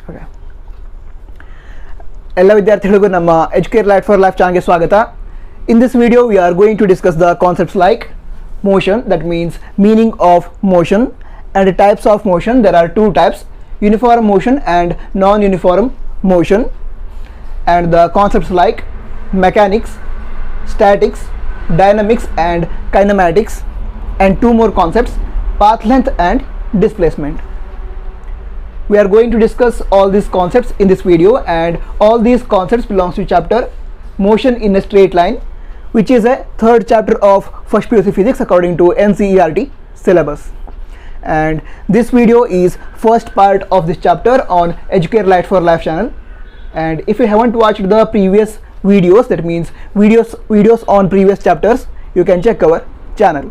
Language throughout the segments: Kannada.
ಓಕೆ, ಎಲ್ಲ ವಿದ್ಯಾರ್ಥಿಗಳಿಗೂ ನಮ್ಮ ಎಜುಕೇರ್ ಲೈಟ್ ಫಾರ್ ಲೈಫ್ ಚಾನಲ್ಗೆ ಸ್ವಾಗತ. In this video we are going to discuss the concepts like motion, that means meaning of motion, and the types of motion. There are two types, uniform motion and non-uniform motion, and the concepts like mechanics, statics, dynamics and kinematics, and two more concepts, path length and displacement. We are going to discuss all these concepts in this video, and all these concepts belongs to chapter motion in a straight line, which is a third chapter of first PUC physics according to NCERT syllabus. And this video is first part of this chapter on Educare Light for Life channel. And if you haven't watched the previous videos, that means videos on previous chapters, you can check our channel.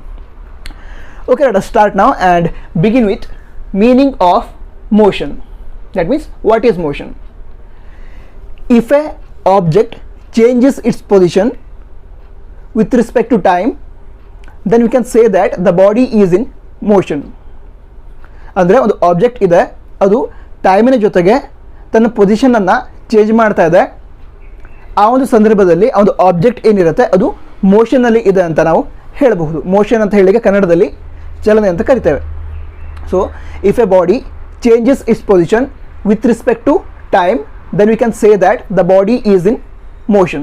Okay, let us start now and begin with meaning of motion. That means, what is motion? If a object changes its position with respect to time, then we can say that the body is in motion. ಅಂದರೆ ಒಂದು ಆಬ್ಜೆಕ್ಟ್ ಇದೆ, ಅದು ಟೈಮಿನ ಜೊತೆಗೆ ತನ್ನ ಪೊಸಿಷನನ್ನು ಚೇಂಜ್ ಮಾಡ್ತಾ ಇದೆ. ಆ ಒಂದು ಸಂದರ್ಭದಲ್ಲಿ ಆ ಒಂದು ಆಬ್ಜೆಕ್ಟ್ ಏನಿರುತ್ತೆ ಅದು ಮೋಷನಲ್ಲಿ ಇದೆ ಅಂತ ನಾವು ಹೇಳಬಹುದು. ಮೋಷನ್ ಅಂತ ಹೇಳಿಗೆ ಕನ್ನಡದಲ್ಲಿ ಚಲನೆ ಅಂತ ಕರಿತೇವೆ. So if a body changes its position with respect to time, then we can say that the body is in motion.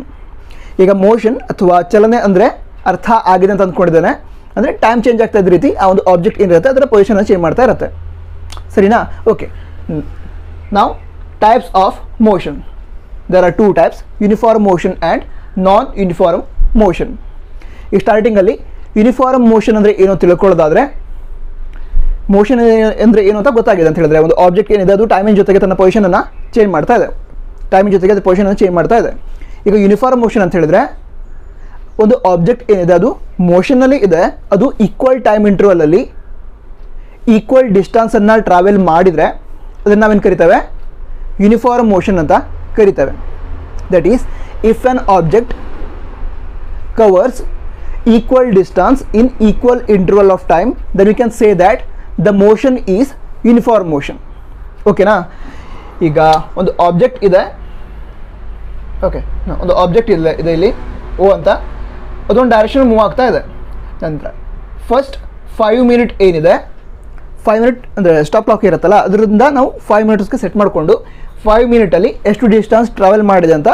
ಈಗ ಮೋಷನ್ ಅಥವಾ ಚಲನೆ ಅಂದರೆ ಅರ್ಥ ಆಗಿದೆ ಅಂತ ಅಂದ್ಕೊಂಡಿದ್ದೇನೆ. ಅಂದರೆ ಟೈಮ್ ಚೇಂಜ್ ಆಗ್ತಾ ಇದ್ದ ರೀತಿ ಆ ಒಂದು ಆಬ್ಜೆಕ್ಟ್ ಏನಿರುತ್ತೆ ಅದರ ಪೊಸಿಷನ್ ಚೇಂಜ್ ಮಾಡ್ತಾ ಇರುತ್ತೆ. ಸರಿನಾ? ಓಕೆ, ನಾವು types of motion. There are two types, uniform motion and non uniform motion. ಈ ಸ್ಟಾರ್ಟಿಂಗಲ್ಲಿ ಯೂನಿಫಾರ್ಮ್ ಮೋಷನ್ ಅಂದರೆ ಏನೋ ತಿಳ್ಕೊಳ್ಳೋದಾದರೆ, ಮೋಷನ್ ಅಂದರೆ ಏನು ಅಂತ ಗೊತ್ತಾಗಿದೆ ಅಂತ ಹೇಳಿದ್ರೆ, ಒಂದು ಆಬ್ಜೆಕ್ಟ್ ಏನಿದೆ ಅದು ಟೈಮಿನ ಜೊತೆಗೆ ತನ್ನ ಪೊಸಿಷನನ್ನು ಚೇಂಜ್ ಮಾಡ್ತಾ ಇದೆ. ಟೈಮಿನ ಜೊತೆಗೆ ಅದು ಪೊಸಿಷನನ್ನು ಚೇಂಜ್ ಮಾಡ್ತಾ ಇದೆ. ಈಗ ಯೂನಿಫಾರ್ಮ್ ಮೋಷನ್ ಅಂತ ಹೇಳಿದ್ರೆ, ಒಂದು ಆಬ್ಜೆಕ್ಟ್ ಏನಿದೆ ಅದು ಮೋಷನಲ್ಲಿ ಇದೆ, ಅದು ಈಕ್ವಲ್ ಟೈಮ್ ಇಂಟರ್ವಲಲ್ಲಿ ಈಕ್ವಲ್ ಡಿಸ್ಟೆನ್ಸನ್ನು ಟ್ರಾವೆಲ್ ಮಾಡಿದರೆ ಅದನ್ನು ನಾವೇನು ಕರಿತೇವೆ? ಯೂನಿಫಾರ್ಮ್ ಮೋಷನ್ ಅಂತ ಕರಿತೇವೆ. That is, if on object covers equal distance in equal interval of time, then we can say that the motion is uniform motion. ಓಕೆನಾ? ಈಗ ಒಂದು ಆಬ್ಜೆಕ್ಟ್ ಇದೆ, ಓಕೆ, ಒಂದು ಆಬ್ಜೆಕ್ಟ್ ಇದೆ ಇಲ್ಲಿ ಓ ಅಂತ, ಅದೊಂದು ಡೈರೆಕ್ಷನ್ ಮೂವ್ ಆಗ್ತಾ ಇದೆ. ನಂತರ ಫಸ್ಟ್ 5 ಮಿನಿಟ್ ಏನಿದೆ, 5 ಮಿನಿಟ್ ಅಂದರೆ ಸ್ಟಾಪ್ ಲಾಕ್ ಇರುತ್ತಲ್ಲ, ಅದರಿಂದ ನಾವು 5 ಮಿನಿಟ್ಸ್ಗೆ ಸೆಟ್ ಮಾಡಿಕೊಂಡು 5 ಮಿನಿಟಲ್ಲಿ ಎಷ್ಟು ಡಿಸ್ಟೆನ್ಸ್ ಟ್ರಾವೆಲ್ ಮಾಡಿದೆ ಅಂತ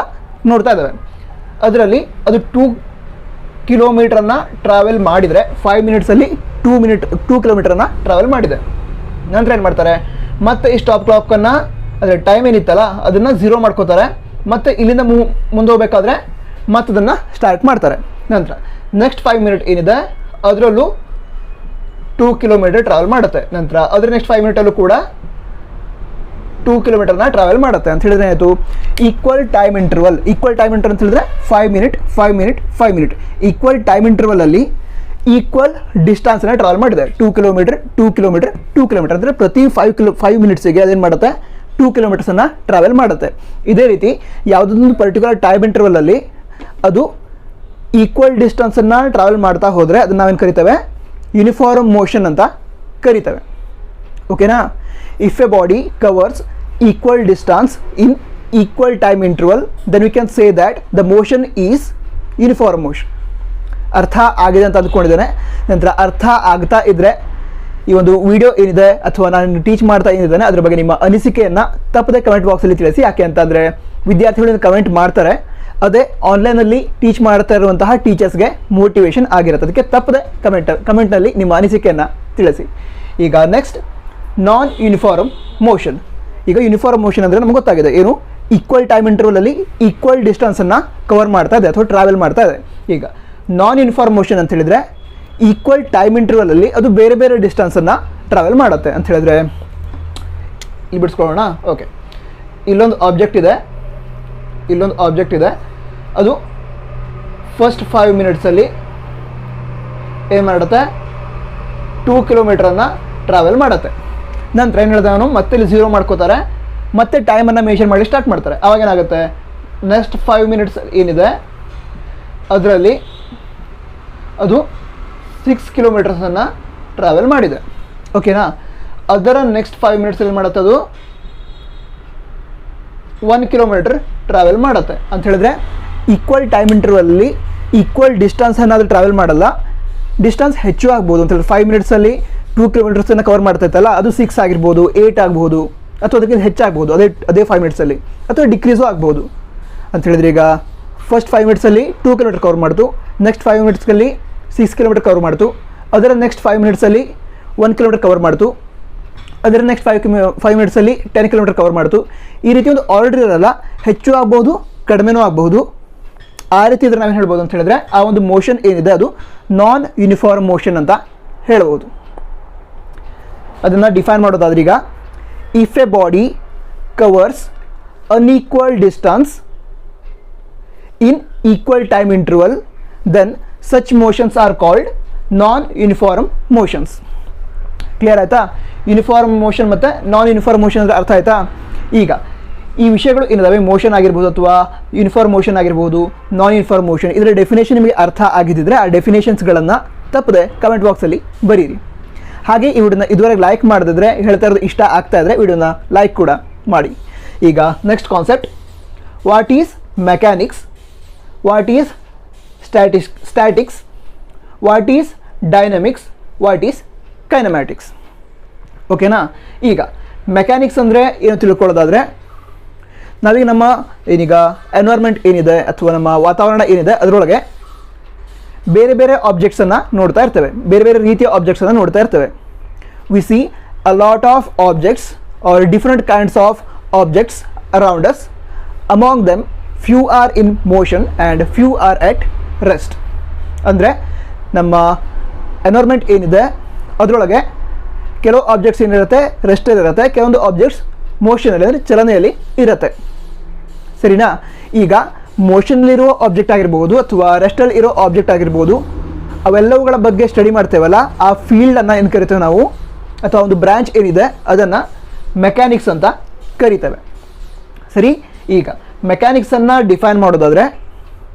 ನೋಡ್ತಾ ಇದ್ದೇವೆ. ಅದರಲ್ಲಿ ಅದು 2 ಕಿಲೋಮೀಟ್ರನ್ನು ಟ್ರಾವೆಲ್ ಮಾಡಿದರೆ 5 ಮಿನಿಟ್ಸಲ್ಲಿ 2 ಕಿಲೋಮೀಟ್ರನ್ನು ಟ್ರಾವೆಲ್ ಮಾಡಿದೆ. ನಂತರ ಏನು ಮಾಡ್ತಾರೆ, ಮತ್ತೆ ಈ ಸ್ಟಾಪ್ ಕ್ಲಾಕನ್ನು ಅಂದರೆ ಟೈಮ್ ಏನಿತ್ತಲ್ಲ ಅದನ್ನು 0 ಮಾಡ್ಕೋತಾರೆ, ಮತ್ತು ಇಲ್ಲಿಂದ ಮುಂದೆ ಹೋಗಬೇಕಾದ್ರೆ ಮತ್ತೆ ಅದನ್ನು ಸ್ಟಾರ್ಟ್ ಮಾಡ್ತಾರೆ. ನಂತರ ನೆಕ್ಸ್ಟ್ 5 ಮಿನಿಟ್ ಏನಿದೆ ಅದರಲ್ಲೂ 2 ಕಿಲೋಮೀಟರ್ ಟ್ರಾವೆಲ್ ಮಾಡುತ್ತೆ. ನಂತರ ಅದರ ನೆಕ್ಸ್ಟ್ 5 ಮಿನಿಟಲ್ಲೂ ಕೂಡ 2 ಕಿಲೋಮೀಟರ್ನ ಟ್ರಾವೆಲ್ ಮಾಡುತ್ತೆ. ಅಂತ ಹೇಳಿದ್ರೆ ಆಯಿತು equal time interval. Equal time interval ಅಂತ ಹೇಳಿದ್ರೆ 5 minute 5 minute 5 minute equal time ಇಂಟರ್ವಲಲ್ಲಿ ಈಕ್ವಲ್ ಡಿಸ್ಟೆನ್ಸನ್ನು ಟ್ರಾವೆಲ್ ಮಾಡಿದೆ. 2 ಕಿಲೋಮೀಟರ್ 2 ಕಿಲೋಮೀಟರ್ 2 ಕಿಲೋಮೀಟರ್ ಅಂದರೆ ಪ್ರತಿ 5 ಮಿನಿಟ್ಸಿಗೆ ಅದೇನು ಮಾಡುತ್ತೆ, 2 ಕಿಲೋಮೀಟರ್ಸನ್ನು ಟ್ರಾವೆಲ್ ಮಾಡುತ್ತೆ. ಇದೇ ರೀತಿ ಯಾವುದೊಂದು ಪರ್ಟಿಕ್ಯುಲರ್ ಟೈಮ್ ಇಂಟರ್ವಲಲ್ಲಿ ಅದು ಈಕ್ವಲ್ ಡಿಸ್ಟೆನ್ಸನ್ನು ಟ್ರಾವೆಲ್ ಮಾಡ್ತಾ ಹೋದರೆ ಅದನ್ನು ನಾವೇನು ಕರಿತೇವೆ? ಯೂನಿಫಾರ್ಮ್ ಮೋಷನ್ ಅಂತ ಕರಿತೇವೆ. ಓಕೆನಾ? If a body covers equal distance in equal time interval, then we can say that the motion is uniform motion. ಅರ್ಥ ಆಗಿದೆ ಅಂತ ಅಂದ್ಕೊಂಡಿದ್ದೇನೆ. ನಂತರ ಅರ್ಥ ಆಗ್ತಾ ಇದ್ದರೆ ಈ ಒಂದು ವಿಡಿಯೋ ಏನಿದೆ ಅಥವಾ ನಾನು ಟೀಚ್ ಮಾಡ್ತಾ ಏನಿದ್ದೇನೆ ಅದ್ರ ಬಗ್ಗೆ ನಿಮ್ಮ ಅನಿಸಿಕೆಯನ್ನು ತಪ್ಪದೆ ಕಮೆಂಟ್ ಬಾಕ್ಸಲ್ಲಿ ತಿಳಿಸಿ. ಯಾಕೆ ಅಂತಂದರೆ ವಿದ್ಯಾರ್ಥಿಗಳು ಕಮೆಂಟ್ ಮಾಡ್ತಾರೆ, ಅದೇ ಆನ್ಲೈನಲ್ಲಿ ಟೀಚ್ ಮಾಡ್ತಾ ಇರುವಂತಹ ಟೀಚರ್ಸ್ಗೆ ಮೋಟಿವೇಶನ್ ಆಗಿರುತ್ತೆ. ಅದಕ್ಕೆ ತಪ್ಪದೆ ಕಮೆಂಟ್ನಲ್ಲಿ ನಿಮ್ಮ ಅನಿಸಿಕೆಯನ್ನು ತಿಳಿಸಿ. ಈಗ ನೆಕ್ಸ್ಟ್ ನಾನ್ ಯೂನಿಫಾರ್ಮ್ ಮೋಷನ್. ಈಗ ಯೂನಿಫಾರ್ಮ್ ಮೋಷನ್ ಅಂದರೆ ನಮ್ಗೆ ಗೊತ್ತಾಗಿದೆ ಏನು, ಈಕ್ವಲ್ ಟೈಮ್ ಇಂಟರ್ವಲಲ್ಲಿ ಈಕ್ವಲ್ ಡಿಸ್ಟೆನ್ಸನ್ನು ಕವರ್ ಮಾಡ್ತಾ ಇದೆ ಅಥವಾ ಟ್ರಾವೆಲ್ ಮಾಡ್ತಾ ಇದೆ. ಈಗ ನಾನ್ ಯೂನಿಫಾರ್ಮ್ ಮೋಷನ್ ಅಂತ ಹೇಳಿದರೆ ಈಕ್ವಲ್ ಟೈಮ್ ಇಂಟರ್ವಲಲ್ಲಿ ಅದು ಬೇರೆ ಬೇರೆ ಡಿಸ್ಟೆನ್ಸನ್ನು ಟ್ರಾವೆಲ್ ಮಾಡುತ್ತೆ. ಅಂತ ಹೇಳಿದ್ರೆ ಇಲ್ಲಿ ಬಿಡಿಸ್ಕೊಳ್ಳೋಣ. ಓಕೆ, ಇಲ್ಲೊಂದು ಆಬ್ಜೆಕ್ಟ್ ಇದೆ, ಅದು ಫಸ್ಟ್ 5 ಮಿನಿಟ್ಸಲ್ಲಿ ಏನು ಮಾಡುತ್ತೆ, 2 ಕಿಲೋಮೀಟ್ರನ್ನು ಟ್ರಾವೆಲ್ ಮಾಡುತ್ತೆ. ನಂತರ ಏನು ಹೇಳಿದೆ ಅವನು, ಮತ್ತೆ ಇಲ್ಲಿ 0 ಮಾಡ್ಕೋತಾರೆ, ಮತ್ತೆ ಟೈಮನ್ನು ಮೆಷರ್ ಮಾಡಿ ಸ್ಟಾರ್ಟ್ ಮಾಡ್ತಾರೆ. ಆವಾಗ ಏನಾಗುತ್ತೆ, ನೆಕ್ಸ್ಟ್ 5 ಮಿನಿಟ್ಸ್ ಏನಿದೆ ಅದರಲ್ಲಿ ಅದು 6 ಕಿಲೋಮೀಟರ್ಸನ್ನು ಟ್ರಾವೆಲ್ ಮಾಡಿದೆ. ಓಕೆನಾ? ಅದರ ನೆಕ್ಸ್ಟ್ 5 ಮಿನಿಟ್ಸಲ್ಲಿ ಮಾಡುತ್ತೆ ಅದು 1 ಕಿಲೋಮೀಟರ್ ಟ್ರಾವೆಲ್ ಮಾಡುತ್ತೆ ಅಂತ ಹೇಳಿದ್ರೆ ಈಕ್ವಲ್ ಟೈಮ್ ಇಂಟರ್ವಲ್ಲಿ ಈಕ್ವಲ್ ಡಿಸ್ಟೆನ್ಸ್ ಏನಾದರೂ ಟ್ರಾವೆಲ್ ಮಾಡಲ್ಲ, ಡಿಸ್ಟೆನ್ಸ್ ಹೆಚ್ಚು ಆಗ್ಬೋದು ಅಂತ ಹೇಳಿದ್ರೆ 5 ಮಿನಿಟ್ಸಲ್ಲಿ 2 ಕಿಲೋಮೀಟರ್ಸನ್ನು ಕವರ್ ಮಾಡ್ತೈತಲ್ಲ ಅದು 6 ಆಗಿರ್ಬೋದು, 8 ಆಗ್ಬೋದು, ಅಥವಾ ಅದಕ್ಕಿಂತ ಹೆಚ್ಚಾಗ್ಬೋದು ಅದೇ 5 ಮಿನಿಟ್ಸಲ್ಲಿ, ಅಥವಾ ಡಿಕ್ರೀಸು ಆಗ್ಬೋದು ಅಂತ ಹೇಳಿದ್ರೆ ಈಗ ಫಸ್ಟ್ 5 ಮಿನಿಟ್ಸಲ್ಲಿ 2 ಕಿಲೋಮೀಟರ್ ಕವರ್ ಮಾಡ್ತು, ನೆಕ್ಸ್ಟ್ 5 ಮಿನಿಟ್ಸ್ನಲ್ಲಿ 6 ಕಿಲೋಮೀಟರ್ ಕವರ್ ಮಾಡ್ತು, ಅದರ ನೆಕ್ಸ್ಟ್ 5 ಮಿನಿಟ್ಸಲ್ಲಿ 1 ಕಿಲೋಮೀಟರ್ ಕವರ್ ಮಾಡ್ತು, ಅದರ ನೆಕ್ಸ್ಟ್ 5 ಮಿನಿಟ್ಸಲ್ಲಿ 10 ಕಿಲೋಮೀಟರ್ ಕವರ್ ಮಾಡ್ತು. ಈ ರೀತಿ ಒಂದು ಆರ್ಡರ್ ಇರಲ್ಲ, ಹೆಚ್ಚು ಆಗ್ಬೋದು ಕಡಿಮೆನೂ ಆಗ್ಬಹುದು. ಆ ರೀತಿ ಇದ್ರೆ ನಾವೇನು ಹೇಳ್ಬೋದು ಅಂತ ಹೇಳಿದ್ರೆ ಆ ಒಂದು ಮೋಷನ್ ಏನಿದೆ ಅದು ನಾನ್ ಯೂನಿಫಾರ್ಮ್ ಮೋಷನ್ ಅಂತ ಹೇಳ್ಬೋದು. ಅದನ್ನು ಡಿಫೈನ್ ಮಾಡೋದಾದ್ರೆ ಈಗ if a body covers unequal distance in equal time interval then such motions are called non uniform motions. Clear ಆಯಿತಾ? ಯೂನಿಫಾರ್ಮ್ ಮೋಷನ್ ಮತ್ತು ನಾನ್ ಯೂನಿಫಾರ್ಮ್ ಮೋಷನ್ ಅಂದರೆ ಅರ್ಥ ಆಯಿತಾ? ಈಗ ಈ ವಿಷಯಗಳು ಏನಿದಾವೆ, ಮೋಷನ್ ಆಗಿರ್ಬೋದು ಅಥವಾ ಯೂನಿಫಾರ್ಮ್ ಮೋಷನ್ ಆಗಿರ್ಬೋದು, ನಾನ್ ಯೂನಿಫಾರ್ಮ್ ಮೋಷನ್, ಇದರ ಡೆಫಿನೇಷನ್ ನಿಮಗೆ ಅರ್ಥ ಆಗಿದ್ದಿದ್ರೆ ಆ ಡೆಫಿನೇಷನ್ಸ್ಗಳನ್ನು ತಪ್ಪದೆ ಕಮೆಂಟ್ ಬಾಕ್ಸಲ್ಲಿ ಬರೀರಿ. ಹಾಗೆ ಈ ವಿಡಿಯೋನ ಇದುವರೆಗೆ ಲೈಕ್ ಮಾಡಿದ್ರೆ, ಹೇಳ್ತಾ ಇರೋದು ಇಷ್ಟ ಆಗ್ತಾ ಇದ್ದರೆ ವಿಡಿಯೋನ ಲೈಕ್ ಕೂಡ ಮಾಡಿ. ಈಗ next concept, what is mechanics, what is statics, what is dynamics, what is ಕೈನಮ್ಯಾಟಿಕ್ಸ್. ಓಕೆನಾ? ಈಗ ಮೆಕ್ಯಾನಿಕ್ಸ್ ಅಂದರೆ ಏನು ತಿಳ್ಕೊಳ್ಳೋದಾದರೆ, ನಾವೀಗ ನಮ್ಮ ಏನೀಗ ಎನ್ವೈರ್ಮೆಂಟ್ ಏನಿದೆ ಅಥವಾ ನಮ್ಮ ವಾತಾವರಣ ಏನಿದೆ ಅದರೊಳಗೆ ಬೇರೆ ಬೇರೆ ಆಬ್ಜೆಕ್ಟ್ಸನ್ನು ನೋಡ್ತಾ ಇರ್ತೇವೆ, ಬೇರೆ ಬೇರೆ ರೀತಿಯ ಆಬ್ಜೆಕ್ಟ್ಸನ್ನು ನೋಡ್ತಾ ಇರ್ತೇವೆ. We see a lot of objects are different kinds of objects around us. Among them few are in motion and few are at rest. ಅಂದರೆ ನಮ್ಮ ಎನ್ವೈರ್ಮೆಂಟ್ ಏನಿದೆ ಅದರೊಳಗೆ ಕೆಲವು ಆಬ್ಜೆಕ್ಟ್ಸ್ ಏನಿರುತ್ತೆ ರೆಸ್ಟಲ್ಲಿರುತ್ತೆ, ಕೆಲವೊಂದು ಆಬ್ಜೆಕ್ಟ್ಸ್ ಮೋಷನಲ್ಲಿ ಅಂದರೆ ಚಲನೆಯಲ್ಲಿ ಇರುತ್ತೆ. ಸರಿನಾ? ಈಗ ಮೋಷನ್ನಲ್ಲಿರೋ ಆಬ್ಜೆಕ್ಟ್ ಆಗಿರ್ಬೋದು ಅಥವಾ ರೆಸ್ಟಲ್ಲಿ ಇರೋ ಆಬ್ಜೆಕ್ಟ್ ಆಗಿರ್ಬೋದು, ಅವೆಲ್ಲವುಗಳ ಬಗ್ಗೆ ಸ್ಟಡಿ ಮಾಡ್ತೇವಲ್ಲ, ಆ ಫೀಲ್ಡನ್ನು ಏನು ಕರಿತೇವೆ ನಾವು, ಅಥವಾ ಒಂದು ಬ್ರ್ಯಾಂಚ್ ಏನಿದೆ ಅದನ್ನು ಮೆಕ್ಯಾನಿಕ್ಸ್ ಅಂತ ಕರಿತೇವೆ. ಸರಿ? ಈಗ ಮೆಕ್ಯಾನಿಕ್ಸನ್ನು ಡಿಫೈನ್ ಮಾಡೋದಾದರೆ,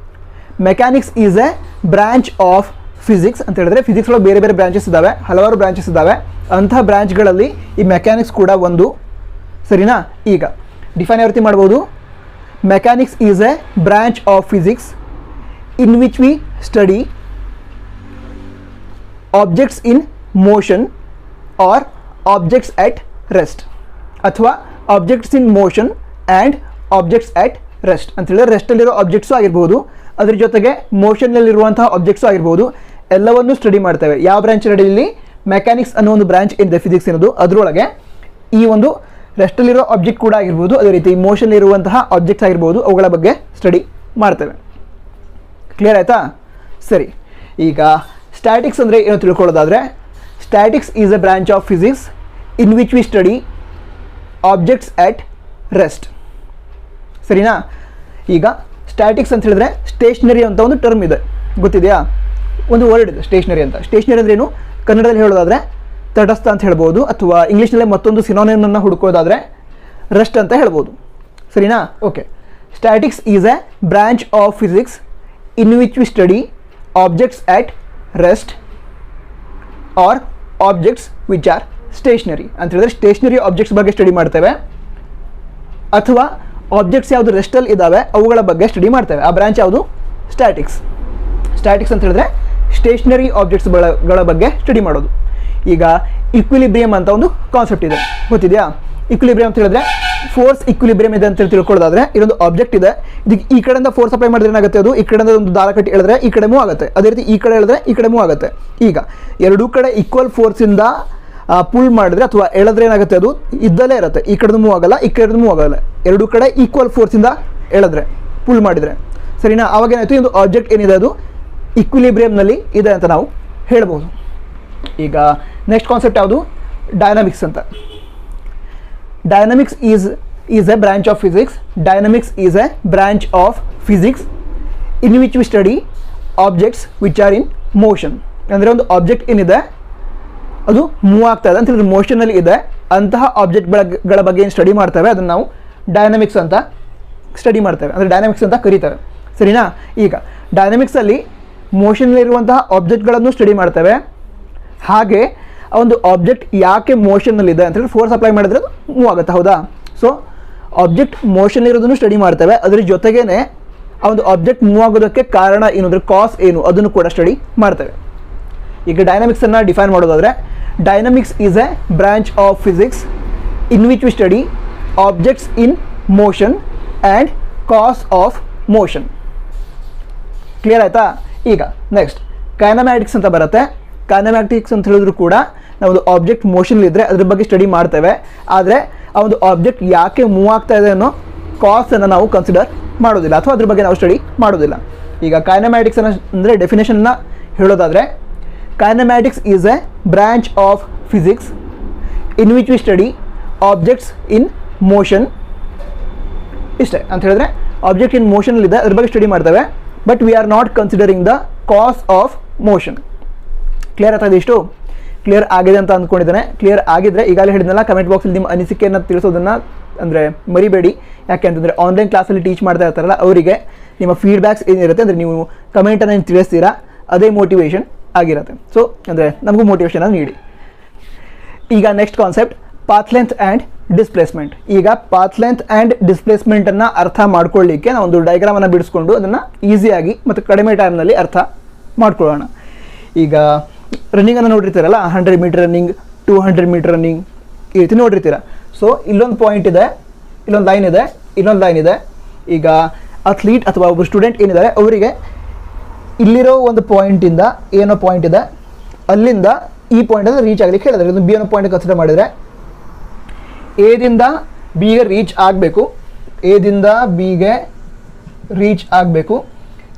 mechanics is A branch of physics ಅಂತ ಹೇಳಿದ್ರೆ, ಫಿಸಿಕ್ಸ್ ಒಳಗೆ ಬೇರೆ ಬೇರೆ ಬ್ರಾಂಚಸ್ ಇದ್ದಾವೆ, ಹಲವಾರು ಬ್ರಾಂಚಸ್ ಇದ್ದಾವೆ. ಅಂತಹ ಬ್ರಾಂಚ್ಗಳಲ್ಲಿ ಈ ಮೆಕ್ಯಾನಿಕ್ಸ್ ಕೂಡ ಒಂದು. ಸರಿನಾ? ಈಗ ಡಿಫೈನ್ ಯಾವ ರೀತಿ ಮಾಡ್ಬೋದು, mechanics is a branch of physics in which we study objects in motion or objects at rest, ಅಥವಾ objects in motion and objects at rest ಅಂತ ಹೇಳಿದ್ರೆ, ರೆಸ್ಟಲ್ಲಿರೋ ಆಬ್ಜೆಕ್ಟ್ಸು ಆಗಿರ್ಬೋದು, ಅದ್ರ ಜೊತೆಗೆ ಮೋಷನ್ನಲ್ಲಿರುವಂತಹ ಆಬ್ಜೆಕ್ಟ್ಸು ಆಗಿರ್ಬೋದು, ಎಲ್ಲವನ್ನೂ ಸ್ಟಡಿ ಮಾಡ್ತೇವೆ. ಯಾವ ಬ್ರಾಂಚ್ ರೆಡಿಯಲ್ಲಿ? ಮೆಕ್ಯಾನಿಕ್ಸ್ ಅನ್ನೋ ಒಂದು ಬ್ರಾಂಚ್ ಏನಿದೆ ಫಿಸಿಕ್ಸ್ ಅನ್ನೋದು, ಅದರೊಳಗೆ ಈ ಒಂದು ರೆಸ್ಟಲ್ಲಿರೋ ಆಬ್ಜೆಕ್ಟ್ ಕೂಡ ಆಗಿರ್ಬೋದು, ಅದೇ ರೀತಿ ಮೋಷನ್ನಲ್ಲಿರುವಂತಹ ಆಬ್ಜೆಕ್ಟ್ಸ್ ಆಗಿರ್ಬೋದು, ಅವುಗಳ ಬಗ್ಗೆ ಸ್ಟಡಿ ಮಾಡ್ತೇವೆ. ಕ್ಲಿಯರ್ ಆಯಿತಾ? ಸರಿ. ಈಗ ಸ್ಟ್ಯಾಟಿಕ್ಸ್ ಅಂದರೆ ಏನು ತಿಳ್ಕೊಳ್ಳೋದಾದರೆ, statics is a branch of physics in which we study objects at rest. ಸರಿನಾ? ಈಗ ಸ್ಟ್ಯಾಟಿಕ್ಸ್ ಅಂತ ಹೇಳಿದ್ರೆ ಸ್ಟೇಷನರಿ ಅಂತ ಒಂದು ಟರ್ಮ್ ಇದೆ, ಗೊತ್ತಿದೆಯಾ? ಒಂದು ವರ್ಡ್ ಇದೆ ಸ್ಟೇಷನರಿ ಅಂತ. ಸ್ಟೇಷನರಿ ಅಂದ್ರೆ ಏನು? ಕನ್ನಡದಲ್ಲಿ ಹೇಳೋದಾದರೆ ತಟಸ್ಥ ಅಂತ ಹೇಳ್ಬೋದು, ಅಥವಾ ಇಂಗ್ಲೀಷ್ನಲ್ಲೇ ಮತ್ತೊಂದು ಸಿನೋನಿಮನ್ನು ಹುಡುಕೋದಾದರೆ ರೆಸ್ಟ್ ಅಂತ ಹೇಳ್ಬೋದು. ಸರಿನಾ? Okay. Statics is a branch of physics in which we study objects at rest or objects which are stationary ಅಂತ ಹೇಳಿದ್ರೆ, ಸ್ಟೇಷನರಿ ಆಬ್ಜೆಕ್ಟ್ಸ್ ಬಗ್ಗೆ ಸ್ಟಡಿ ಮಾಡ್ತೇವೆ, ಅಥವಾ ಆಬ್ಜೆಕ್ಟ್ಸ್ ಯಾವುದು ರೆಸ್ಟಲ್ಲಿ ಇದ್ದಾವೆ ಅವುಗಳ ಬಗ್ಗೆ ಸ್ಟಡಿ ಮಾಡ್ತೇವೆ. ಆ ಬ್ರಾಂಚ್ ಯಾವುದು? ಸ್ಟ್ಯಾಟಿಕ್ಸ್. ಸ್ಟ್ಯಾಟಿಕ್ಸ್ ಅಂತ ಹೇಳಿದ್ರೆ ಸ್ಟೇಷನರಿ ಆಬ್ಜೆಕ್ಟ್ಸ್ಗಳ ಬಗ್ಗೆ ಸ್ಟಡಿ ಮಾಡೋದು. ಈಗ ಇಕ್ವಿಲಿಬ್ರಿಯಮ್ ಅಂತ ಒಂದು ಕಾನ್ಸೆಪ್ಟ್ ಇದೆ, ಗೊತ್ತಿದೆಯಾ? ಇಕ್ವಿಲಿಬ್ರಿಯಮ್ ಅಂತ ಹೇಳಿದ್ರೆ ಫೋರ್ಸ್ ಇಕ್ವಿಲಿಬ್ರಿಯಮ್ ಇದೆ ಅಂತ ತಿಳ್ಕೊಳ್ಳೋದಾದ್ರೆ, ಇದೊಂದು ಆಬ್ಜೆಕ್ಟ್ ಇದೆ, ಇದಕ್ಕೆ ಈ ಕಡೆಯಿಂದ ಫೋರ್ಸ್ ಅಪ್ಲೈ ಮಾಡಿದ್ರೆ ಏನಾಗುತ್ತೆ, ಅದು ಈ ಕಡೆಯಿಂದ ಒಂದು ದಾರ ಕಟ್ಟಿ ಎಳೆದ್ರೆ ಈ ಕಡೆ ಮೂವ್ ಆಗುತ್ತೆ, ಅದೇ ರೀತಿ ಈ ಕಡೆ ಎಳೆದ್ರೆ ಈ ಕಡೆ ಮೂವ್ ಆಗುತ್ತೆ. ಈಗ ಎರಡೂ ಕಡೆ ಈಕ್ವಲ್ ಫೋರ್ಸಿಂದ ಪುಲ್ ಮಾಡಿದ್ರೆ ಅಥವಾ ಎಳೆದ್ರೆ ಏನಾಗುತ್ತೆ, ಅದು ಇದ್ದಲ್ಲೇ ಇರುತ್ತೆ, ಈ ಕಡೆದು ಮೂವ್ ಆಗಲ್ಲ, ಈ ಕಡೆದು ಮೂವ್ ಆಗಲ್ಲ. ಎರಡೂ ಕಡೆ ಈಕ್ವಲ್ ಫೋರ್ಸಿಂದ ಎಳೆದ್ರೆ, ಪುಲ್ ಮಾಡಿದರೆ. ಸರಿನಾ? ಆವಾಗ ಏನಾಯಿತು, ಒಂದು ಆಬ್ಜೆಕ್ಟ್ ಏನಿದೆ ಅದು ಇಕ್ವಿಲಿಬ್ರಿಯಮ್ನಲ್ಲಿ ಇದೆ ಅಂತ ನಾವು ಹೇಳ್ಬೋದು. ಈಗ ನೆಕ್ಸ್ಟ್ ಕಾನ್ಸೆಪ್ಟ್ ಯಾವುದು? ಡೈನಾಮಿಕ್ಸ್ ಅಂತ. Dynamics is a branch of physics. Dynamics is a branch of physics in which we study objects which R in motion. ಅಂದರೆ ಒಂದು ಆಬ್ಜೆಕ್ಟ್ ಏನಿದೆ ಅದು ಮೂವ್ ಆಗ್ತಾ ಇದೆ ಅಂತ ಹೇಳಿದ್ರೆ ಮೋಷನಲ್ಲಿ ಇದೆ, ಅಂತಹ ಆಬ್ಜೆಕ್ಟ್ಗಳ ಬಗ್ಗೆ ಏನು ಸ್ಟಡಿ ಮಾಡ್ತೇವೆ ಅದನ್ನು ನಾವು ಡೈನಾಮಿಕ್ಸ್ ಅಂತ ಸ್ಟಡಿ ಮಾಡ್ತೇವೆ, ಅಂದರೆ ಡೈನಾಮಿಕ್ಸ್ ಅಂತ ಕರೀತೇವೆ. ಸರಿನಾ? ಈಗ ಡೈನಾಮಿಕ್ಸಲ್ಲಿ ಮೋಷನ್ನಲ್ಲಿರುವಂತಹ ಆಬ್ಜೆಕ್ಟ್ಗಳನ್ನು ಸ್ಟಡಿ ಮಾಡ್ತೇವೆ, ಹಾಗೆ ಆ ಒಂದು ಆಬ್ಜೆಕ್ಟ್ ಯಾಕೆ ಮೋಷನ್ನಲ್ಲಿದೆ ಅಂತ ಹೇಳಿ ಫೋರ್ಸ್ ಅಪ್ಲೈ ಮಾಡಿದ್ರೆ ಅದು ಮೂವ್ ಆಗುತ್ತೆ. ಹೌದಾ? ಸೊ ಆಬ್ಜೆಕ್ಟ್ ಮೋಷನ್ ಇರೋದನ್ನು ಸ್ಟಡಿ ಮಾಡ್ತೇವೆ, ಅದ್ರ ಜೊತೆಗೇನೆ ಆ ಒಂದು ಆಬ್ಜೆಕ್ಟ್ ಮೂವ್ ಆಗೋದಕ್ಕೆ ಕಾರಣ ಏನು ಅಂದರೆ ಕಾಸ್ ಏನು ಅದನ್ನು ಕೂಡ ಸ್ಟಡಿ ಮಾಡ್ತೇವೆ. ಈಗ ಡೈನಾಮಿಕ್ಸನ್ನು ಡಿಫೈನ್ ಮಾಡೋದಾದರೆ, dynamics is a branch of physics in which we study objects in motion and cause of motion. Clear ಆಯಿತಾ? ಈಗ ನೆಕ್ಸ್ಟ್ ಕೈನಮ್ಯಾಟಿಕ್ಸ್ ಅಂತ ಬರುತ್ತೆ. ಕೈನಮ್ಯಾಟಿಕ್ಸ್ ಅಂತ ಹೇಳಿದ್ರು ಕೂಡ ನಾವೊಂದು ಆಬ್ಜೆಕ್ಟ್ ಮೋಷನ್ಲಿದ್ದರೆ ಅದ್ರ ಬಗ್ಗೆ ಸ್ಟಡಿ ಮಾಡ್ತೇವೆ, ಆದರೆ ಆ ಒಂದು ಆಬ್ಜೆಕ್ಟ್ ಯಾಕೆ ಮೂವ್ ಆಗ್ತಾ ಇದೆ ಅನ್ನೋ ಕಾಸನ್ನು ನಾವು ಕನ್ಸಿಡರ್ ಮಾಡೋದಿಲ್ಲ ಅಥವಾ ಅದ್ರ ಬಗ್ಗೆ ನಾವು ಸ್ಟಡಿ ಮಾಡೋದಿಲ್ಲ. ಈಗ ಕೈನಮ್ಯಾಟಿಕ್ಸ್ ಅಂದರೆ ಡೆಫಿನೇಷನ್ನ ಹೇಳೋದಾದರೆ, ಕೈನಮ್ಯಾಟಿಕ್ಸ್ is a branch of physics in which we study objects in motion. ಇಷ್ಟೇ ಅಂತ ಹೇಳಿದ್ರೆ ಆಬ್ಜೆಕ್ಟ್ ಇನ್ ಮೋಷನಲ್ಲಿದೆ ಅದ್ರ ಬಗ್ಗೆ ಸ್ಟಡಿ ಮಾಡ್ತೇವೆ, but we are not considering the cos of motion. Clear ಆಗ್ತದೆ? ಇಷ್ಟು ಕ್ಲಿಯರ್ ಆಗಿದೆ ಅಂತ ಅಂದ್ಕೊಂಡಿದ್ದೇನೆ. ಕ್ಲಿಯರ್ ಆಗಿದ್ದರೆ ಈಗಾಗಲೇ ಹೇಳಿದ್ನಲ್ಲ, ಕಮೆಂಟ್ ಬಾಕ್ಸಲ್ಲಿ ನಿಮ್ಮ ಅನಿಸಿಕೆಯನ್ನು ತಿಳಿಸೋದನ್ನು ಅಂದರೆ ಮರಿಬೇಡಿ. ಯಾಕೆ ಅಂತಂದರೆ ಆನ್ಲೈನ್ ಕ್ಲಾಸಲ್ಲಿ ಟೀಚ್ ಮಾಡ್ತಾ ಇರ್ತಾರಲ್ಲ ಅವರಿಗೆ ನಿಮ್ಮ ಫೀಡ್ಬ್ಯಾಕ್ಸ್ ಏನಿರುತ್ತೆ ಅಂದರೆ ನೀವು ಕಮೆಂಟನ್ನು ಏನು ತಿಳಿಸ್ತೀರಾ ಅದೇ ಮೋಟಿವೇಶನ್ ಆಗಿರುತ್ತೆ. ಸೊ ಅಂದರೆ ನಮಗೂ ಮೋಟಿವೇಶನ್ ನೀಡಿ. ಈಗ next concept path length and displacement. ಈಗ ಪಾತ್ ಲೆಂತ್ ಆ್ಯಂಡ್ ಡಿಸ್ಪ್ಲೇಸ್ಮೆಂಟನ್ನು ಅರ್ಥ ಮಾಡ್ಕೊಳ್ಳಿಕ್ಕೆ ನಾವು ಒಂದು ಡಯಾಗ್ರಾಮನ್ನು ಬಿಡಿಸ್ಕೊಂಡು ಅದನ್ನು ಈಸಿಯಾಗಿ ಮತ್ತು ಕಡಿಮೆ ಟೈಮ್ನಲ್ಲಿ ಅರ್ಥ ಮಾಡ್ಕೊಳ್ಳೋಣ. ಈಗ ರನ್ನಿಂಗನ್ನು ನೋಡಿರ್ತೀರಲ್ಲ, 100 ಮೀಟರ್ ರನ್ನಿಂಗ್, 200 ಮೀಟರ್ ರನ್ನಿಂಗ್, ಈ ರೀತಿ ನೋಡಿರ್ತೀರ. ಸೊ ಇಲ್ಲೊಂದು ಪಾಯಿಂಟ್ ಇದೆ, ಇಲ್ಲೊಂದು ಲೈನ್ ಇದೆ, ಇನ್ನೊಂದು ಲೈನ್ ಇದೆ. ಈಗ ಅಥ್ಲೀಟ್ ಅಥವಾ ಒಬ್ಬರು ಸ್ಟೂಡೆಂಟ್ ಏನಿದ್ದಾರೆ ಅವರಿಗೆ ಇಲ್ಲಿರೋ ಒಂದು ಪಾಯಿಂಟಿಂದ ಏನೋ ಪಾಯಿಂಟ್ ಇದೆ, ಅಲ್ಲಿಂದ ಈ ಪಾಯಿಂಟನ್ನು ರೀಚ್ ಆಗಲಿಕ್ಕೆ ಹೇಳಿದ್ರೆ, ಇದು ಬಿ ಅನ್ನೋ ಪಾಯಿಂಟ್ ಕನ್ಸಿಡರ್ ಮಾಡಿದರೆ ಎದಿಂದ ಬಿಗೆ ರೀಚ್ ಆಗಬೇಕು, ಎದಿಂದ ಬಿಗೆ ರೀಚ್ ಆಗಬೇಕು.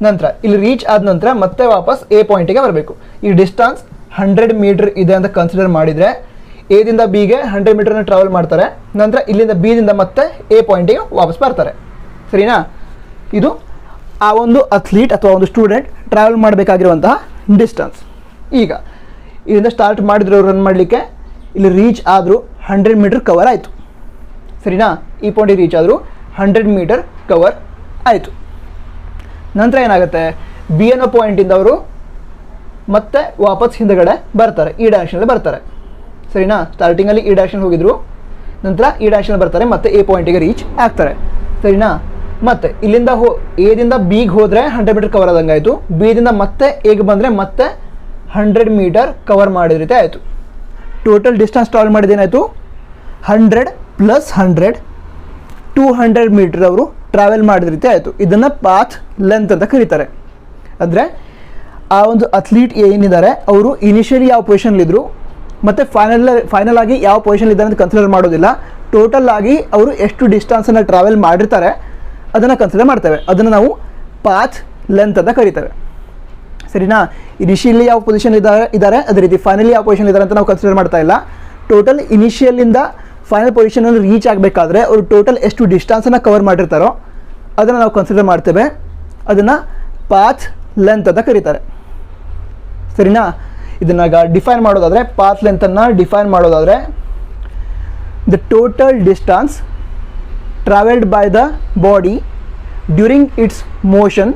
ನಂತರ ಇಲ್ಲಿ ರೀಚ್ ಆದ ನಂತರ ಮತ್ತೆ ವಾಪಸ್ ಎ ಪಾಯಿಂಟಿಗೆ ಬರಬೇಕು. ಈ ಡಿಸ್ಟನ್ಸ್ 100 ಮೀಟರ್ ಇದೆ ಅಂತ ಕನ್ಸಿಡರ್ ಮಾಡಿದರೆ ಎದಿಂದ ಬಿಗೆ 100 ಮೀಟರ್ನ ಟ್ರಾವೆಲ್ ಮಾಡ್ತಾರೆ. ನಂತರ ಇಲ್ಲಿಂದ ಬಿದಿಂದ ಮತ್ತೆ ಎ ಪಾಯಿಂಟಿಗೆ ವಾಪಸ್ ಬರ್ತಾರೆ. ಸರಿನಾ? ಇದು ಆ ಒಂದು ಅಥ್ಲೀಟ್ ಅಥವಾ ಒಂದು ಸ್ಟೂಡೆಂಟ್ ಟ್ರಾವೆಲ್ ಮಾಡಬೇಕಾಗಿರುವಂತಹ ಡಿಸ್ಟನ್ಸ್. ಈಗ ಇಲ್ಲಿಂದ ಸ್ಟಾರ್ಟ್ ಮಾಡಿದ್ರು ರನ್ ಮಾಡಲಿಕ್ಕೆ, ಇಲ್ಲಿ ರೀಚ್ ಆದರೂ 100 ಮೀಟರ್ ಕವರ್ ಆಯಿತು. ಸರಿನಾ? ಈ ಪಾಯಿಂಟಿಗೆ ರೀಚ್ ಆದರೂ 100 ಮೀಟರ್ ಕವರ್ ಆಯಿತು. ನಂತರ ಏನಾಗುತ್ತೆ, ಬಿ ಅನ್ನೋ ಪಾಯಿಂಟಿಂದ ಅವರು ಮತ್ತೆ ವಾಪಸ್ ಹಿಂದಗಡೆ ಬರ್ತಾರೆ, ಈ ಡೈರೆಕ್ಷನಲ್ಲಿ ಬರ್ತಾರೆ. ಸರಿನಾ? ಸ್ಟಾರ್ಟಿಂಗಲ್ಲಿ ಈ ಡೈರೆಕ್ಷನ್ ಹೋಗಿದ್ರು, ನಂತರ ಈ ಡೈರೆಕ್ಷನ್ ಬರ್ತಾರೆ, ಮತ್ತೆ ಎ ಪಾಯಿಂಟಿಗೆ ರೀಚ್ ಆಗ್ತಾರೆ. ಸರಿನಾ? ಮತ್ತೆ ಇಲ್ಲಿಂದ ಎದಿಂದ ಬಿಗೆ ಹೋದರೆ 100 ಮೀಟರ್ ಕವರ್ ಆದಂಗೆ ಆಯಿತು. ಬಿದಿಂದ ಮತ್ತೆ ಎಗೆ ಬಂದರೆ ಮತ್ತೆ 100 ಮೀಟರ್ ಕವರ್ ಮಾಡಿದ ರೀತಿ ಆಯಿತು. ಟೋಟಲ್ ಡಿಸ್ಟೆನ್ಸ್ ಟ್ರಾವೆಲ್ ಮಾಡಿದೇನಾಯಿತು, 100 + 100 200 ಮೀಟರ್ ಅವರು ಟ್ರಾವೆಲ್ ಮಾಡಿದ ರೀತಿ ಆಯಿತು. ಇದನ್ನು ಪಾತ್ ಲೆಂತ್ ಅಂತ ಕರೀತಾರೆ. ಅಂದರೆ ಆ ಒಂದು ಅಥ್ಲೀಟ್ ಏನಿದ್ದಾರೆ ಅವರು ಇನಿಷಿಯಲಿ ಯಾವ ಪೊಸಿಷನ್ಲಿದ್ದರು ಮತ್ತು ಫೈನಲ್ ಆಗಿ ಯಾವ ಪೊಸಿಷನ್ಲಿದ್ದಾರೆ ಅಂತ ಕನ್ಸಿಡರ್ ಮಾಡೋದಿಲ್ಲ. ಟೋಟಲ್ ಆಗಿ ಅವರು ಎಷ್ಟು ಡಿಸ್ಟೆನ್ಸನ್ನು ಟ್ರಾವೆಲ್ ಮಾಡಿರ್ತಾರೆ ಅದನ್ನು ಕನ್ಸಿಡರ್ ಮಾಡ್ತೇವೆ. ಅದನ್ನು ನಾವು ಪಾತ್ ಲೆಂತ್ ಅಂತ ಕರೀತೇವೆ. ಸರಿನಾ? ಇನಿಷಿಯಲಿ ಯಾವ ಪೊಸಿಷನ್ ಇದ್ದಾರೆ ಅದೇ ರೀತಿ ಫೈನಲಿ ಯಾವ ಪೊಸಿಷನ್ ಇದ್ದಾರೆ ಅಂತ ನಾವು ಕನ್ಸಿಡರ್ ಮಾಡ್ತಾ ಇಲ್ಲ. ಟೋಟಲ್ ಇನಿಷಿಯಲಿಂದ ಫೈನಲ್ ಪೊಸಿಷನಲ್ಲಿ ರೀಚ್ ಆಗಬೇಕಾದ್ರೆ ಅವರು ಟೋಟಲ್ ಎಷ್ಟು ಡಿಸ್ಟೆನ್ಸನ್ನು ಕವರ್ ಮಾಡಿರ್ತಾರೋ ಅದನ್ನು ನಾವು ಕನ್ಸಿಡರ್ ಮಾಡ್ತೇವೆ. ಅದನ್ನು ಪಾತ್ ಲೆಂತ್ ಅಂತ ಕರೀತಾರೆ. ಸರಿನಾ? ಇದನ್ನಾಗ ಡಿಫೈನ್ ಮಾಡೋದಾದರೆ, ಪಾತ್ ಲೆಂತನ್ನು ಡಿಫೈನ್ ಮಾಡೋದಾದರೆ, the total distance travelled by the body during it's motion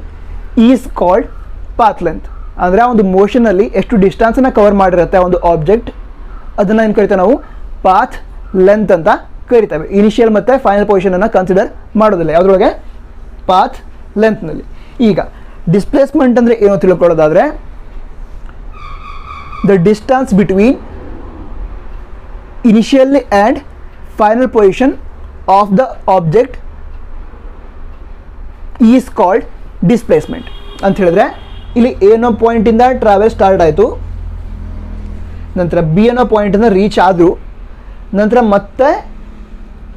is called path length. ಅಂದರೆ ಆ ಒಂದು ಮೋಷನಲ್ಲಿ ಎಷ್ಟು ಡಿಸ್ಟೆನ್ಸನ್ನು ಕವರ್ ಮಾಡಿರುತ್ತೆ ಆ ಒಂದು ಆಬ್ಜೆಕ್ಟ್, ಅದನ್ನು ಏನು ಕರಿತೇವೆ ನಾವು ಪಾತ್ ಲೆಂತ್ ಅಂತ ಕರಿತೇವೆ. ಇನಿಷಿಯಲ್ ಮತ್ತು ಫೈನಲ್ ಪೊಸಿಷನನ್ನು ಕನ್ಸಿಡರ್ ಮಾಡೋದಿಲ್ಲ ಯಾವುದ್ರೊಳಗೆ, ಪಾತ್ ಲೆಂತ್ನಲ್ಲಿ. ಈಗ ಡಿಸ್ಪ್ಲೇಸ್ಮೆಂಟ್ ಅಂದರೆ ಏನು ತಿಳ್ಕೊಳ್ಳೋದಾದರೆ, the distance between initial and final position of the object is called displacement ಅಂತ ಹೇಳಿದ್ರೆ, ಇಲ್ಲಿ ಏನೋ ಪಾಯಿಂಟಿಂದ ಟ್ರಾವೆಲ್ ಸ್ಟಾರ್ಟ್ ಆಯಿತು, ನಂತರ ಬಿ ಅನ್ನೋ ಪಾಯಿಂಟಿಂದ ರೀಚ್ ಆದರು, ನಂತರ ಮತ್ತೆ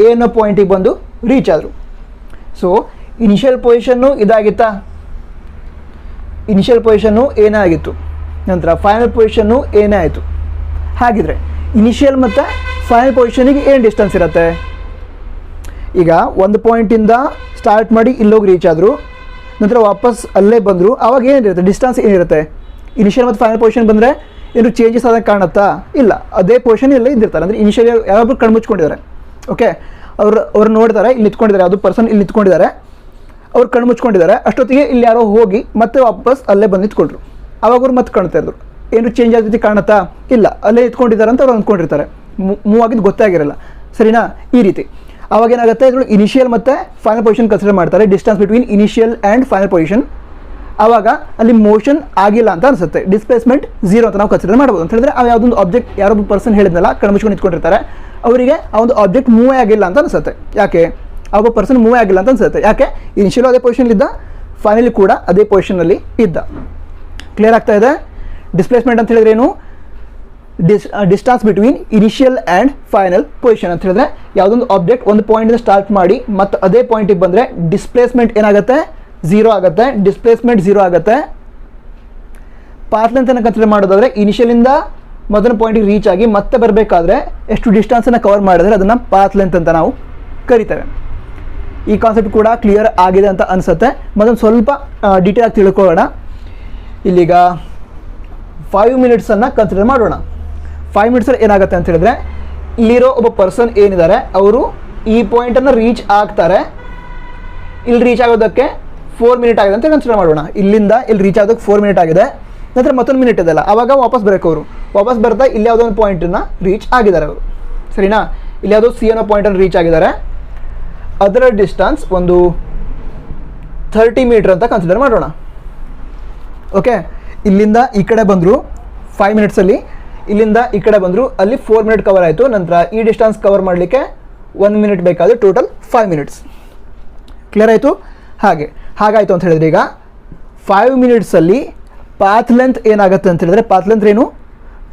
ಏನೋ ಪಾಯಿಂಟಿಗೆ ಬಂದು ರೀಚ್ ಆದರು. ಸೊ ಇನಿಷಿಯಲ್ ಪೊಸಿಷನ್ನು ಇದಾಗಿತ್ತಾ, ಇನಿಷಿಯಲ್ ಪೊಸಿಷನ್ನು ಏನೇ ಆಗಿತ್ತು, ನಂತರ ಫೈನಲ್ ಪೊಸಿಷನ್ನು ಏನೇ ಆಯಿತು. ಹಾಗಿದ್ರೆ ಇನಿಷಿಯಲ್ ಮತ್ತು ಫೈನಲ್ ಪೊಸಿಷನಿಗೆ ಏನು ಡಿಸ್ಟೆನ್ಸ್ ಇರುತ್ತೆ? ಈಗ ಒಂದು ಪಾಯಿಂಟಿಂದ ಸ್ಟಾರ್ಟ್ ಮಾಡಿ ಇಲ್ಲೋಗಿ ರೀಚ್ ಆದರು, ನಂತರ ವಾಪಸ್ ಅಲ್ಲೇ ಬಂದರು, ಆವಾಗ ಏನಿರುತ್ತೆ ಡಿಸ್ಟೆನ್ಸ್ ಏನಿರುತ್ತೆ? ಇನಿಷಿಯಲ್ ಮತ್ತು ಫೈನಲ್ ಪೊಸಿಷನ್ ಬಂದರೆ ಏನು ಚೇಂಜಸ್ ಆದಂಗೆ ಕಾಣುತ್ತಾ? ಇಲ್ಲ, ಅದೇ ಪೊಸಿಷನ್ ಇಲ್ಲೇ ಇದ್ದಿರ್ತಾರೆ. ಅಂದರೆ ಇನಿಷಿಯಲಿ ಯಾರೊಬ್ಬರು ಕಣ್ಮುಚ್ಕೊಂಡಿದ್ದಾರೆ, ಓಕೆ, ಅವ್ರು ನೋಡ್ತಾರೆ, ಇಲ್ಲಿ ನಿಂತ್ಕೊಂಡಿದ್ದಾರೆ, ಯಾವುದು ಪರ್ಸನ್ ಇಲ್ಲಿ ನಿಂತ್ಕೊಂಡಿದ್ದಾರೆ, ಅವ್ರು ಕಣ್ಣು ಮುಚ್ಕೊಂಡಿದ್ದಾರೆ. ಅಷ್ಟೊತ್ತಿಗೆ ಇಲ್ಲಿ ಯಾರೋ ಹೋಗಿ ಮತ್ತೆ ವಾಪಸ್ ಅಲ್ಲೇ ಬಂದು ನಿಂತ್ಕೊಂಡ್ರು, ಆವಾಗ ಅವ್ರು ಮತ್ತೆ ಕಾಣ್ತಾ ಇದ್ರು. ಏನು ಚೇಂಜ್ ಆಗ್ತೈತಿ ಕಾಣುತ್ತಾ? ಇಲ್ಲ, ಅಲ್ಲೇ ನಿಂತ್ಕೊಂಡಿದ್ದಾರೆ ಅಂತ ಅವ್ರು ಅಂದ್ಕೊಂಡಿರ್ತಾರೆ, ಮೂವ್ ಆಗಿದ್ದು ಗೊತ್ತೇ ಆಗಿರಲ್ಲ. ಸರಿನಾ? ಈ ರೀತಿ ಆವಾಗ ಏನಾಗುತ್ತೆ, ಇದರಲ್ಲಿ ಇನಿಷಿಯಲ್ ಮತ್ತು ಫೈನಲ್ ಪೊಸಿಷನ್ ಕನ್ಸಿಡರ್ ಮಾಡ್ತಾರೆ, distance between initial and final position. ಆವಾಗ ಅಲ್ಲಿ ಮೋಷನ್ ಆಗಿಲ್ಲ ಅಂತ ಅನಿಸುತ್ತೆ, ಡಿಸ್ಪ್ಲೇಸ್ಮೆಂಟ್ 0 ಅಂತ ನಾವು ಕನ್ಸಿಡರ್ ಮಾಡ್ಬೋದು. ಅಂತ ಹೇಳಿದ್ರೆ ಯಾವುದೊಂದು ಆಬ್ಜೆಕ್ಟ್ ಯಾರೊಬ್ಬ ಪರ್ಸನ್ ಹೇಳಿದ್ನಲ್ಲ ಕಣ್ಮುಚ್ಕೊಂಡು ನಿಂತ್ಕೊಂಡಿರ್ತಾರೆ, ಅವರಿಗೆ ಆ ಒಂದು ಆಬ್ಜೆಕ್ಟ್ ಮೂವ್ ಆಗಿಲ್ಲ ಅಂತ ಅನಿಸುತ್ತೆ. ಯಾಕೆ? ಆ ಒಬ್ಬ ಪರ್ಸನ್ ಮೂವ್ ಆಗಿಲ್ಲ ಅಂತ ಅನಿಸುತ್ತೆ. ಯಾಕೆ? ಇನಿಷಿಯಲ್ ಅದೇ ಪೊಸಿಷನ್ಲಿದ್ದ, ಫೈನಲಿ ಕೂಡ ಅದೇ ಪೊಸಿಷನ್ನಲ್ಲಿ ಇದ್ದ. ಕ್ಲಿಯರ್ ಆಗ್ತಾ ಇದೆ? ಡಿಸ್ಪ್ಲೇಸ್ಮೆಂಟ್ ಅಂತ ಹೇಳಿದ್ರೆ ಏನು? Distance between initial and final position ಅಂತ ಹೇಳಿದ್ರೆ ಯಾವುದೊಂದು ಆಬ್ಜೆಕ್ಟ್ ಒಂದು ಪಾಯಿಂಟಿಂದ ಸ್ಟಾರ್ಟ್ ಮಾಡಿ ಮತ್ತು ಅದೇ ಪಾಯಿಂಟಿಗೆ ಬಂದರೆ ಡಿಸ್ಪ್ಲೇಸ್ಮೆಂಟ್ ಏನಾಗುತ್ತೆ? 0 ಆಗುತ್ತೆ. ಡಿಸ್ಪ್ಲೇಸ್ಮೆಂಟ್ 0 ಆಗುತ್ತೆ. ಪಾತ್ ಲೆಂತನ್ನು ಕನ್ಸಿಡರ್ ಮಾಡೋದಾದರೆ ಇನಿಷಿಯಲಿಂದ ಮೊದಲ ಪಾಯಿಂಟಿಗೆ ರೀಚ್ ಆಗಿ ಮತ್ತೆ ಬರಬೇಕಾದ್ರೆ ಎಷ್ಟು ಡಿಸ್ಟೆನ್ಸನ್ನು ಕವರ್ ಮಾಡಿದ್ರೆ ಅದನ್ನು ಪಾತ್ ಲೆಂತ್ ಅಂತ ನಾವು ಕರಿತೇವೆ. ಈ ಕಾನ್ಸೆಪ್ಟ್ ಕೂಡ ಕ್ಲಿಯರ್ ಆಗಿದೆ ಅಂತ ಅನಿಸುತ್ತೆ. ಮತ್ತೊಂದು ಸ್ವಲ್ಪ ಡೀಟೇಲ್ ಆಗಿ ತಿಳ್ಕೊಳ್ಳೋಣ. ಇಲ್ಲಿಗ 5 ಮಿನಿಟ್ಸನ್ನು ಕನ್ಸಿಡರ್ ಮಾಡೋಣ. 5 ಮಿನಿಟ್ಸಲ್ಲಿ ಏನಾಗುತ್ತೆ ಅಂತ ಹೇಳಿದ್ರೆ, ಇಲ್ಲಿರೋ ಒಬ್ಬ ಪರ್ಸನ್ ಏನಿದ್ದಾರೆ ಅವರು ಈ ಪಾಯಿಂಟನ್ನು ರೀಚ್ ಆಗ್ತಾರೆ. ಇಲ್ಲಿ ರೀಚ್ ಆಗೋದಕ್ಕೆ 4 ಮಿನಿಟ್ ಆಗಿದೆ ಅಂತ ಕನ್ಸಿಡರ್ ಮಾಡೋಣ. ಇಲ್ಲಿಂದ ಇಲ್ಲಿ ರೀಚ್ ಆಗೋದಕ್ಕೆ 4 ಮಿನಿಟ್ ಆಗಿದೆ. ನಂತರ ಮತ್ತೊಂದು ಮಿನಿಟ್ ಇದೆಲ್ಲ, ಆವಾಗ ವಾಪಸ್ ಬರೋಕೆ ಅವರು ವಾಪಸ್ ಬರ್ತಾ ಇಲ್ಲಿ ಯಾವುದೋ ಒಂದು ಪಾಯಿಂಟನ್ನು ರೀಚ್ ಆಗಿದ್ದಾರೆ ಅವರು. ಸರಿನಾ? ಇಲ್ಲಿ ಯಾವುದೋ ಸಿ ಅನ್ನೋ ಪಾಯಿಂಟನ್ನು ರೀಚ್ ಆಗಿದ್ದಾರೆ. ಅದರ ಡಿಸ್ಟೆನ್ಸ್ ಒಂದು 30 ಮೀಟರ್ ಅಂತ ಕನ್ಸಿಡರ್ ಮಾಡೋಣ. ಓಕೆ, ಇಲ್ಲಿಂದ ಈ ಕಡೆ ಬಂದರು 5 ಮಿನಿಟ್ಸಲ್ಲಿ, ಇಲ್ಲಿಂದ ಈ ಕಡೆ ಬಂದರು, ಅಲ್ಲಿ 4 ಮಿನಿಟ್ ಕವರ್ ಆಯಿತು. ನಂತರ ಈ ಡಿಸ್ಟೆನ್ಸ್ ಕವರ್ ಮಾಡಲಿಕ್ಕೆ 1 ಮಿನಿಟ್ ಬೇಕಾದರೆ ಟೋಟಲ್ 5 ಮಿನಿಟ್ಸ್. ಕ್ಲಿಯರ್ ಆಯಿತು? ಹಾಗಾಯಿತು ಅಂತ ಹೇಳಿದ್ರೆ ಈಗ 5 ಮಿನಿಟ್ಸಲ್ಲಿ ಪಾತ್ ಲೆಂತ್ ಏನಾಗುತ್ತೆ ಅಂತ ಹೇಳಿದ್ರೆ, ಪಾತ್ ಲೆಂತ್ ಏನು?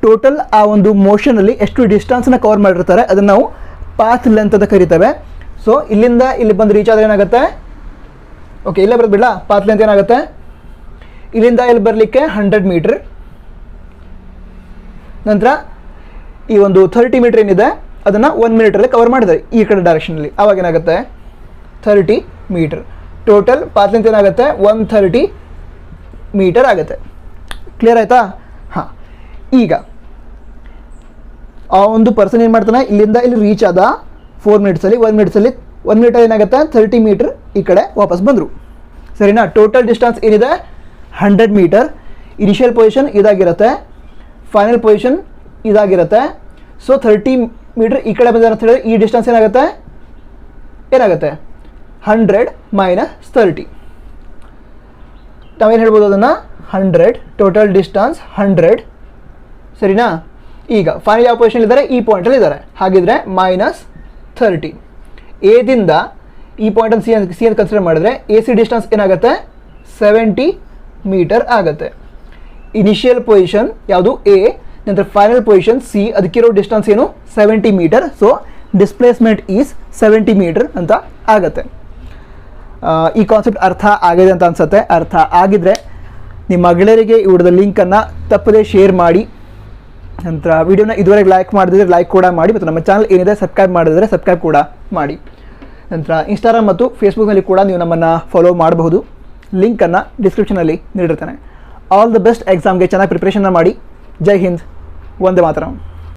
ಟೋಟಲ್ ಆ ಒಂದು ಮೋಷನಲ್ಲಿ ಎಷ್ಟು ಡಿಸ್ಟೆನ್ಸನ್ನ ಕವರ್ ಮಾಡಿರ್ತಾರೆ ಅದನ್ನು ನಾವು ಪಾತ್ ಲೆಂತ್ ಅಂತ ಕರಿತೇವೆ. ಸೊ ಇಲ್ಲಿಂದ ಇಲ್ಲಿ ಬಂದು ರೀಚ್ ಆದರೆ ಏನಾಗುತ್ತೆ? ಓಕೆ, ಇಲ್ಲೇ ಬರೋದು ಬಿಡಲ್ಲ. ಪಾತ್ ಲೆಂತ್ ಏನಾಗುತ್ತೆ? ಇಲ್ಲಿಂದ ಇಲ್ಲಿ ಬರಲಿಕ್ಕೆ 100 ಮೀಟ್ರ್. ನಂತರ ಈ ಒಂದು 30 ಮೀಟ್ರ್ ಏನಿದೆ ಅದನ್ನು 1 ಮಿನಿಟಲ್ಲಿ ಕವರ್ ಮಾಡಿದ್ದಾರೆ ಈ ಕಡೆ ಡೈರೆಕ್ಷನಲ್ಲಿ. ಆವಾಗ ಏನಾಗುತ್ತೆ? 30 ಮೀಟ್ರ್. ಟೋಟಲ್ ಪಾತ್ ಲೆಂತ್ ಏನಾಗುತ್ತೆ? 130 ಮೀಟರ್ ಆಗುತ್ತೆ. ಕ್ಲಿಯರ್ ಆಯಿತಾ? ಹಾಂ, ಈಗ ಆ ಒಂದು ಪರ್ಸನ್ ಏನು ಮಾಡ್ತಾನೆ, ಇಲ್ಲಿಂದ ಇಲ್ಲಿ ರೀಚ್ ಆದ 4 ಮಿನಿಟ್ಸಲ್ಲಿ, 1 ಮಿನಿಟಲ್ಲಿ ಏನಾಗುತ್ತೆ? 30 ಮೀಟ್ರ್ ಈ ಕಡೆ ವಾಪಸ್ ಬಂದರು. ಸರಿನಾ? ಟೋಟಲ್ ಡಿಸ್ಟೆನ್ಸ್ ಏನಿದೆ? 100 ಮೀಟರ್. ಇನಿಷಿಯಲ್ ಪೊಸಿಷನ್ ಇದಾಗಿರುತ್ತೆ, ಫೈನಲ್ ಪೊಸಿಷನ್ ಇದಾಗಿರುತ್ತೆ. ಸೊ 30 ಮೀಟ್ರ್ ಈ ಕಡೆ ಬಂದ ಅಂತ ಹೇಳಿದ್ರೆ ಈ ಡಿಸ್ಟೆನ್ಸ್ ಏನಾಗುತ್ತೆ? 100 ಮೈನಸ್ 30. ನಾವೇನು ಹೇಳ್ಬೋದು ಅದನ್ನು? 100. Total distance 100. ಸರಿನಾ? ಈಗ ಫೈನಲ್ ಯಾವ ಪೊಸಿಷನ್ ಇದ್ದಾರೆ? ಈ ಪಾಯಿಂಟಲ್ಲಿ ಇದ್ದಾರೆ. ಹಾಗಿದ್ರೆ -30. ಎದಿಂದ ಈ ಪಾಯಿಂಟನ್ನು ಸಿ ಅಂತ ಕನ್ಸಿಡರ್ ಮಾಡಿದ್ರೆ ಎ ಸಿ ಡಿಸ್ಟೆನ್ಸ್ ಏನಾಗುತ್ತೆ? 70 ಮೀಟರ್ ಆಗುತ್ತೆ. ಇನಿಷಿಯಲ್ ಪೊಸಿಷನ್ ಯಾವುದು? ಎ. ನಂತರ ಫೈನಲ್ ಪೊಸಿಷನ್ ಸಿ. ಅದಕ್ಕಿರೋ ಡಿಸ್ಟೆನ್ಸ್ ಏನು? 70 metre. So displacement is 70 metre ಅಂತ ಆಗುತ್ತೆ. ಈ ಕಾನ್ಸೆಪ್ಟ್ ಅರ್ಥ ಆಗಿದೆ ಅಂತ ಅನಿಸುತ್ತೆ. ಅರ್ಥ ಆಗಿದ್ರೆ ನಿಮ್ಮ ಗೆಳೆಯರಿಗೆ ಈ ವಿಡಿಯೋದ ಲಿಂಕನ್ನು ತಪ್ಪದೇ ಶೇರ್ ಮಾಡಿ. ನಂತರ ವಿಡಿಯೋನ ಇದುವರೆಗೆ ಲೈಕ್ ಮಾಡಿದ್ರೆ ಲೈಕ್ ಕೂಡ ಮಾಡಿ, ಮತ್ತು ನಮ್ಮ ಚಾನಲ್ ಏನಿದೆ ಸಬ್ಸ್ಕ್ರೈಬ್ ಮಾಡಿದ್ರೆ ಸಬ್ಸ್ಕ್ರೈಬ್ ಕೂಡ ಮಾಡಿ. ನಂತರ ಇನ್ಸ್ಟಾಗ್ರಾಮ್ ಮತ್ತು ಫೇಸ್ಬುಕ್ನಲ್ಲಿ ಕೂಡ ನೀವು ನಮ್ಮನ್ನು ಫಾಲೋ ಮಾಡಬಹುದು. ಲಿಂಕನ್ನು ಡಿಸ್ಕ್ರಿಪ್ಷನಲ್ಲಿ ನೀಡಿರ್ತೇನೆ. All the best. ಎಕ್ಸಾಮ್ಗೆ ಚೆನ್ನಾಗಿ ಪ್ರಿಪ್ರೇಷನ್ನ ಮಾಡಿ. ಜೈ ಹಿಂದ್, ವಂದೇ ಮಾತರಂ.